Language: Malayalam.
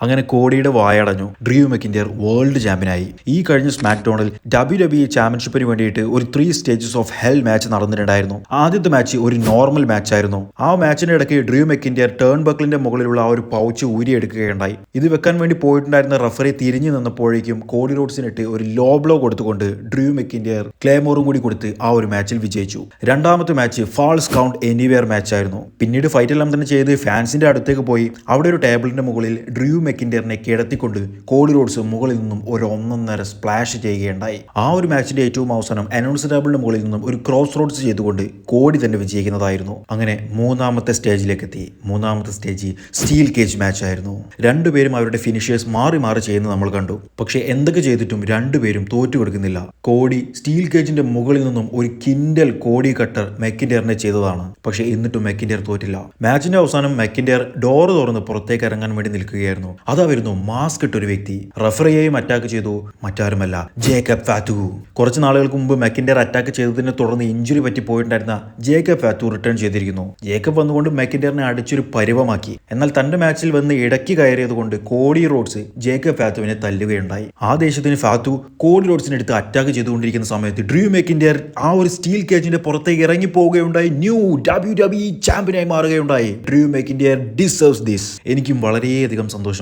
അങ്ങനെ കോടിയുടെ വായടഞ്ഞു. Drew മെക്കിന്റയർ world ചാമ്പ്യനായി. ഈ കഴിഞ്ഞ സ്മാക്ക് ഡൗണിൽ WWE ചാമ്പ്യൻഷിപ്പിന് വേണ്ടിയിട്ട് ഒരു 3 സ്റ്റേജസ് ഓഫ് ഹെൽ മാച്ച് നടന്നിട്ടുണ്ടായിരുന്നു. ആദ്യത്തെ മാച്ച് ഒരു നോർമൽ മാച്ച് ആയിരുന്നു. ആ മാച്ചിന്റെ ഇടയ്ക്ക് ഡ്രൂ മെക്കിന്റയർ ടേൺ ബക്കിളിന്റെ മുകളിലുള്ള ആ ഒരു പൗച്ച് ഊരിയെടുക്കുകയുണ്ടായി. ഇത് വെക്കാൻ വേണ്ടി പോയിട്ടുണ്ടായിരുന്ന റഫറി തിരിഞ്ഞു നിന്നപ്പോഴേക്കും കോഡി റോഡ്സിനിട്ട് ഒരു ലോ ബ്ലോ കൊടുത്തുകൊണ്ട് ഡ്രൂ മെക്കിന്റയർ ക്ലേമോറും കൂടി കൊടുത്ത് ആ ഒരു മാച്ചിൽ വിജയിച്ചു. രണ്ടാമത്തെ match falls count anywhere match ആയിരുന്നു. പിന്നീട് ഫൈറ്റ് എല്ലാം തന്നെ ചെയ്ത് ഫാൻസിന്റെ അടുത്തേക്ക് പോയി അവിടെ ഒരു ടേബിളിന്റെ മുകളിൽ ഡ്രൂ മെക്കിന്റയറിനെ കിടത്തിക്കൊണ്ട് കോഡി റോഡ്സ് മുകളിൽ നിന്നും ഒരു ഒന്നൊന്നര സ്പ്ലാഷ് ചെയ്യുകയുണ്ടായി. ആ ഒരു മാച്ചിന്റെ ഏറ്റവും അവസാനം അനൗൺസ് ടേബിളിന്റെ മുകളിൽ നിന്നും ഒരു ക്രോസ് റോഡ്സ് ചെയ്തുകൊണ്ട് കോഡി തന്നെ വിജയിക്കുന്നതായിരുന്നു. അങ്ങനെ മൂന്നാമത്തെ സ്റ്റേജിലേക്ക് എത്തി. മൂന്നാമത്തെ സ്റ്റേജ് സ്റ്റീൽ കേജ് മാച്ച് ആയിരുന്നു. രണ്ടുപേരും അവരുടെ ഫിനിഷേഴ്സ് മാറി മാറി ചെയ്യുന്നത് നമ്മൾ കണ്ടു. പക്ഷെ എന്തൊക്കെ ചെയ്തിട്ടും രണ്ടുപേരും തോറ്റു കൊടുക്കുന്നില്ല. കോഡി സ്റ്റീൽ കേജിന്റെ മുകളിൽ നിന്നും ഒരു കിൻഡൽ കോഡി കട്ടർ മെക്കിന്റയറിനെ ചെയ്തതാണ്. പക്ഷെ എന്നിട്ടും മെക്കിന്റയർ തോറ്റില്ല. മാച്ചിന്റെ അവസാനം മെക്കിന്റയർ ഡോർ തുറന്ന് പുറത്തേക്ക് ഇറങ്ങാൻ വേണ്ടി നിൽക്കുകയായിരുന്നു. അതായിരുന്നു മാസ്ക് ഇട്ടൊരു വ്യക്തി. റഫറിയെയും അറ്റാക്ക് ചെയ്തു. മറ്റാരുമല്ല, ജേക്കബ് ഫാറ്റു. കുറച്ച് നാളുകൾക്ക് മുമ്പ് മെക്കിന്റയർ അറ്റാക്ക് ചെയ്തതിനെ തുടർന്ന് ഇഞ്ചുറി പറ്റി പോയിട്ടുണ്ടായിരുന്ന ജേക്കബ് ഫാറ്റു റിട്ടേൺ ചെയ്തിരിക്കുന്നു. ജേക്കബ് വന്നുകൊണ്ട് മെക്കിന്റയറിനെ അടിച്ചൊരു പരിവമാക്കി. എന്നാൽ തന്റെ മാച്ചിൽ വന്ന് ഇടയ്ക്ക് കയറിയത് കൊണ്ട് കോഡി റോഡ്സ് ജേക്കബ് ഫാറ്റുവിനെ തല്ലുകയുണ്ടായി. ആ ദേഷ്യത്തിന് ഫാറ്റു കോഡി റോഡ്സിനെ എടുത്ത് അറ്റാക്ക് ചെയ്തുകൊണ്ടിരിക്കുന്ന സമയത്ത് ഡ്രൂ മെക്കിന്റയർ ആ ഒരു സ്റ്റീൽ കേജിന്റെ പുറത്തേക്ക് ഇറങ്ങി പോവുകയുണ്ടായി. ന്യൂ WWE ചാമ്പ്യനായി മാറുകയുണ്ടായി. Drew McIntyre deserves this. എനിക്കും വളരെയധികം സന്തോഷമായി.